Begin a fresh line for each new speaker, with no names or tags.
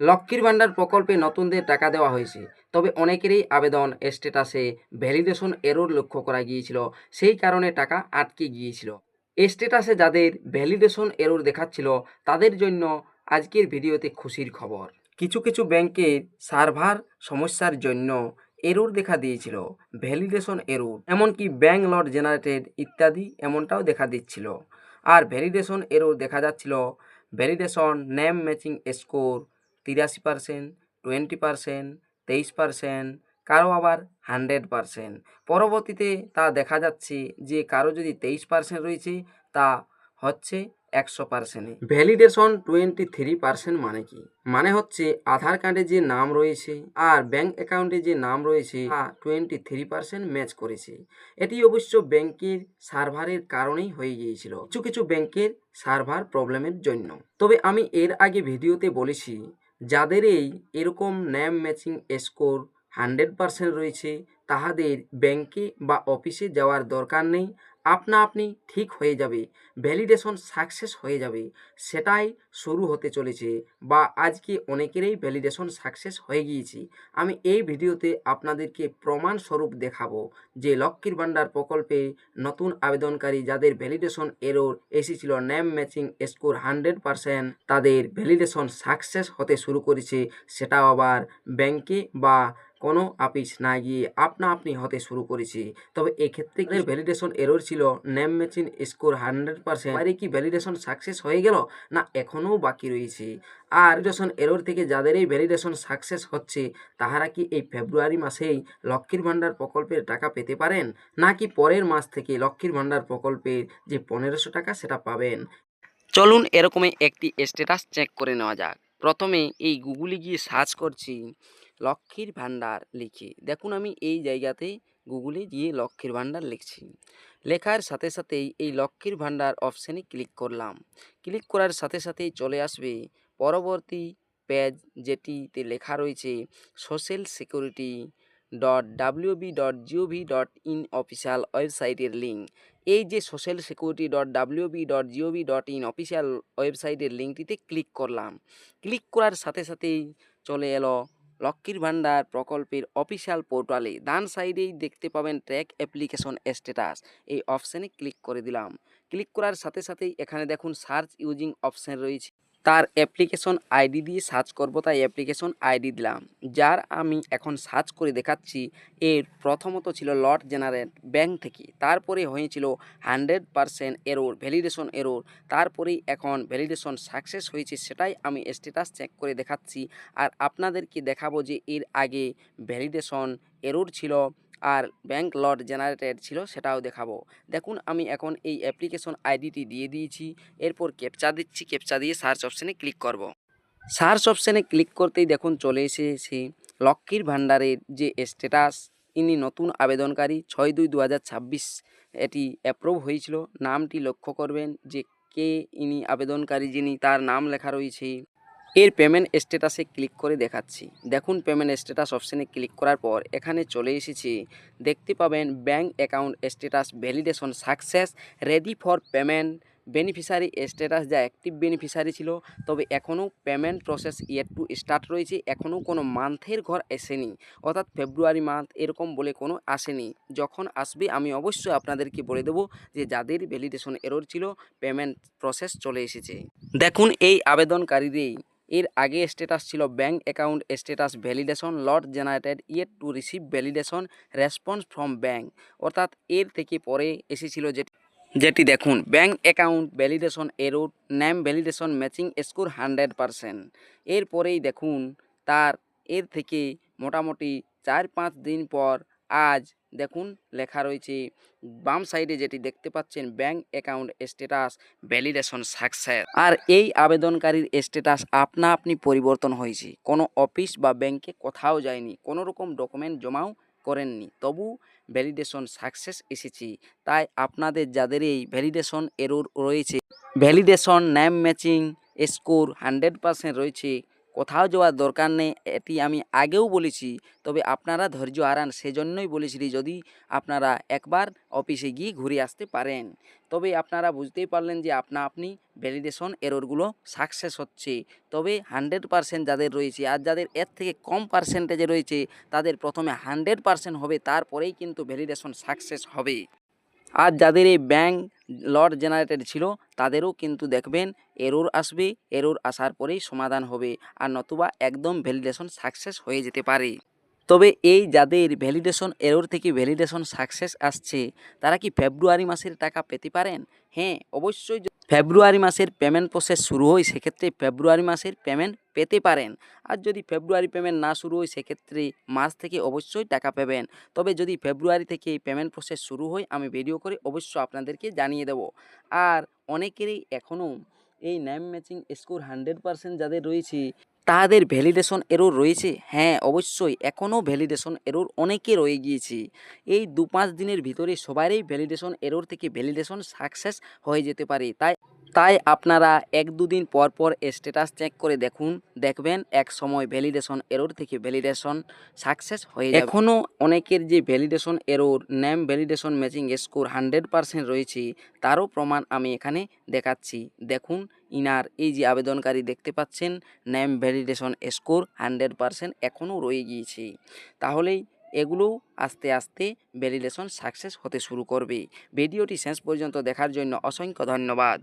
লক্ষ্মীর ভাণ্ডার প্রকল্পে নতুনদের টাকা দেওয়া হয়েছে, তবে অনেকেরই আবেদন স্ট্যাটাসে ভ্যালিডেশন এরর লক্ষ্য করা গিয়েছিল, সেই কারণে টাকা আটকে গিয়েছিল। স্ট্যাটাসে যাদের ভ্যালিডেশন এরর দেখাচ্ছিল তাদের জন্য আজকের ভিডিওতে খুশির খবর। কিছু কিছু ব্যাংকের সার্ভার সমস্যার জন্য এরর দেখা দিয়েছিল, ভ্যালিডেশন এরর, এমনকি ব্যাংক লট জেনারেটেড ইত্যাদি এমনটাও দেখা দিচ্ছিল। আর ভ্যালিডেশন এরর দেখা যাচ্ছিল ভ্যালিডেশন নেম ম্যাচিং স্কোর 83%, 20%, 23%, কারো আবার 100%। পরবর্তীতে তা দেখা যাচ্ছে যে কারো যদি 23% রয়েছে তা হচ্ছে 100%। ভ্যালিডেশন 23% মানে কি? মানে হচ্ছে আধার কার্ডে যে নাম রয়েছে আর ব্যাংক অ্যাকাউন্টে যে নাম রয়েছে তা 23% ম্যাচ করেছে। এটি অবশ্য ব্যাংকের সার্ভারের কারণেই হয়ে গিয়েছিল, কিছু কিছু ব্যাংকের সার্ভার প্রবলেমের জন্য। তবে আমি এর আগে ভিডিওতে বলেছি যাদের এরকম নেম ম্যাচিং স্কোর 100% রয়েছে তাহাদের ব্যাংকে বা অফিসে যাওয়ার দরকার নেই, আপনা আপনি ঠিক হয়ে যাবে, ভ্যালিডেশন সাকসেস হয়ে যাবে। সেটাই শুরু হতে চলেছে, বা আজকে অনেকেরই ভ্যালিডেশন সাকসেস হয়ে গিয়েছে। আমি এই ভিডিওতে আপনাদেরকে প্রমাণস্বরূপ দেখাবো যে লক্ষ্মীর ভাণ্ডার প্রকল্পে নতুন আবেদনকারী যাদের ভ্যালিডেশন এরর এসেছিল নেম ম্যাচিং স্কোর 100%, তাদের ভ্যালিডেশন সাকসেস হতে শুরু করেছে, সেটাও আবার ব্যাংকে বা কোনো অফিস না গিয়ে আপনা আপনি হতে শুরু করেছে। তবে এক্ষেত্রে ভ্যালিডেশন এরর ছিল নেম ম্যাচিং স্কোর 100%, বাইরে কি ভ্যালিডেশন সাকসেস হয়ে গেল না এখনও বাকি রয়েছে? আর ভ্যালিডেশন এরর থেকে যাদের এই ভ্যালিডেশন সাকসেস হচ্ছে তাহারা কি এই ফেব্রুয়ারি মাসেই লক্ষ্মীর ভাণ্ডার প্রকল্পের টাকা পেতে পারেন, নাকি পরের মাস থেকে লক্ষ্মীর ভাণ্ডার প্রকল্পের যে 1500 টাকা সেটা পাবেন? চলুন এরকমই একটি স্ট্যাটাস চেক করে নেওয়া যাক। প্রথমে এই গুগলে গিয়ে সার্চ করছি লক্ষ্মীর ভাণ্ডার লিখে। দেখুন আমি এই জায়গাতে গুগলে গিয়ে লক্ষ্মীর ভাণ্ডার লিখছি, লেখার সাথে সাথেই এই লক্ষ্মীর ভাণ্ডার অপশানে ক্লিক করলাম। ক্লিক করার সাথে সাথেই চলে আসবে পরবর্তী পেজ, যেটিতে লেখা রয়েছে সোশ্যাল সিকিউরিটি www.gov.in অফিসিয়াল ওয়েবসাইটের লিঙ্ক। এই যে সোশ্যাল সিকিউরিটি www.gov.in অফিসিয়াল ওয়েবসাইটের লিঙ্কটিতে ক্লিক করলাম। ক্লিক করার সাথে সাথেই চলে এলো লক্ষ্মীর ভাণ্ডার প্রকল্পের অফিসিয়াল পোর্টালে। ডান সাইডেই দেখতে পাবেন ট্র্যাক অ্যাপ্লিকেশন স্ট্যাটাস, এই অপশানে ক্লিক করে দিলাম। ক্লিক করার সাথে সাথেই এখানে দেখুন সার্চ ইউজিং অপশান রয়েছে, তার অ্যাপ্লিকেশন আইডি দিয়ে সার্চ করব, তাই অ্যাপ্লিকেশন আইডি দিলাম। যার আমি এখন সার্চ করে দেখাচ্ছি, এর প্রথমত ছিল লট জেনারেট ব্যাংক থেকে, তারপরে হয়েছিল 100% এরর ভ্যালিডেশন এরর, তারপরেই এখন ভ্যালিডেশন সাকসেস হয়েছে, সেটাই আমি স্ট্যাটাস চেক করে দেখাচ্ছি। আর আপনাদেরকে দেখাবো যে এর আগে ভ্যালিডেশন এরর ছিল আর ব্যাংক লট জেনারেটেড ছিল, সেটাও দেখাবো। দেখুন আমি এখন এই অ্যাপ্লিকেশন আইডিটি দিয়ে দিয়েছি, এরপর ক্যাপচা দিচ্ছি, ক্যাপচা দিয়ে সার্চ অপশানে ক্লিক করব। সার্চ অপশানে ক্লিক করতেই দেখুন চলে এসেছে লক্ষ্মীর ভাণ্ডারের যে স্ট্যাটাস, ইনি নতুন আবেদনকারী 6/2/2026 এটি অ্যাপ্রুভ হয়েছিল। নামটি লক্ষ্য করবেন যে কে ইনি আবেদনকারী, যিনি তার নাম লেখা রয়েছে। এর পেমেন্ট স্ট্যাটাসে ক্লিক করে দেখাচ্ছি। দেখুন পেমেন্ট স্ট্যাটাস অপশানে ক্লিক করার পর এখানে চলে এসেছে, দেখতে পাবেন bank account status validation success, ready for payment. Beneficiary status যা অ্যাক্টিভ বেনিফিশিয়ারি ছিল, তবে এখনও payment process yet to start রয়েছে, এখনও কোনো মান্থের ঘর আসেনি, অর্থাৎ ফেব্রুয়ারি মান্থ এরকম বলে কোনো আসেনি। যখন আসবে আমি অবশ্যই আপনাদেরকে বলে দেবো যে যাদের ভ্যালিডেশন এরর ছিল পেমেন্ট প্রসেস চলে এসেছে। দেখুন এই আবেদনকারীদের এর আগে স্ট্যাটাস ছিল bank account status validation lot generated yet to receive validation response from bank, অর্থাৎ এর থেকে পরে এসেছিল যেটি দেখুন bank account validation error name validation matching score 100%। এরপরেই দেখুন তার এর থেকে মোটামুটি 4-5 দিন পর আজ দেখুন লেখা রয়েছে বাম সাইডে, যেটি দেখতে পাচ্ছেন bank account status validation success. আর এই আবেদনকারীর স্ট্যাটাস আপনা আপনি পরিবর্তন হয়েছে, কোনো অফিস বা ব্যাংকে কোথাও যায়নি, কোনো রকম ডকুমেন্ট জমাও করেননি, তবু ভ্যালিডেশন সাকসেস এসেছে। তাই আপনাদের যাদের এই ভ্যালিডেশন এরর রয়েছে, ভ্যালিডেশন নেম ম্যাচিং স্কোর 100% রয়েছে, কোথাও যাওয়ার দরকার নেই, এটি আমি আগেও বলেছি। তবে আপনারা ধৈর্য হারান, সেজন্যই বলেছি যদি আপনারা একবার অফিসে গিয়ে ঘুরে আসতে পারেন। তবে আপনারা বুঝতেই পারলেন যে আপনি ভ্যালিডেশন এররগুলো সাকসেস হচ্ছে। তবে 100% যাদের রয়েছে, আর যাদের এর থেকে কম পার্সেন্টেজে রয়েছে তাদের প্রথমে 100% হবে, তারপরেই কিন্তু ভ্যালিডেশন সাকসেস হবে। আর যাদের এই ব্যাঙ্ক লট জেনারেটেড ছিল তাদেরও কিন্তু দেখবেন এরর আসবে, এরর আসার পরেই সমাধান হবে, আর নতুবা একদম ভ্যালিডেশন সাকসেস হয়ে যেতে পারে। তবে এই যাদের ভ্যালিডেশন এরর থেকে ভ্যালিডেশন সাকসেস আসছে তারা কি ফেব্রুয়ারি মাসের টাকা পেতে পারেন? হ্যাঁ, অবশ্যই। ফেব্রুয়ারি মাসের পেমেন্ট প্রসেস শুরু হয় সেক্ষেত্রে ফেব্রুয়ারি মাসের পেমেন্ট পেতে পারেন। আর যদি ফেব্রুয়ারি পেমেন্ট না শুরু হয় সেক্ষেত্রে মার্চ থেকে অবশ্যই টাকা পাবেন। তবে যদি ফেব্রুয়ারি থেকে এই পেমেন্ট প্রসেস শুরু হয় আমি ভিডিও করে অবশ্যই আপনাদেরকে জানিয়ে দেব। আর অনেকেরই এখনও এই নেম ম্যাচিং স্কোর 100% যাদের রয়েছে তাদের ভ্যালিডেশন এরর রয়েছে। হ্যাঁ, অবশ্যই এখনও ভ্যালিডেশন এরর অনেকে রয়ে গিয়েছে। এই 2-5 দিনের ভিতরে সবারই ভ্যালিডেশন এরর থেকে ভ্যালিডেশন সাকসেস হয়ে যেতে পারে। তাই আপনারা 1-2 দিন পর পর স্ট্যাটাস চেক করে দেখবেন এক সময় ভ্যালিডেশন এরর থেকে ভ্যালিডেশন সাকসেস হয়ে যাবে। এখনও অনেকের যে validation error name validation matching score 100% রয়েছে তারও প্রমাণ আমি এখানে দেখাচ্ছি। দেখুন, ইনার এই যে আবেদনকারী দেখতে পাচ্ছেন নেম ভ্যালিডেশন স্কোর 100% এখনও রয়ে গিয়েছে। তাহলেই এগুলোও আস্তে আস্তে ভ্যালিডেশন সাকসেস হতে শুরু করবে। ভিডিওটি শেষ পর্যন্ত দেখার জন্য অসংখ্য ধন্যবাদ।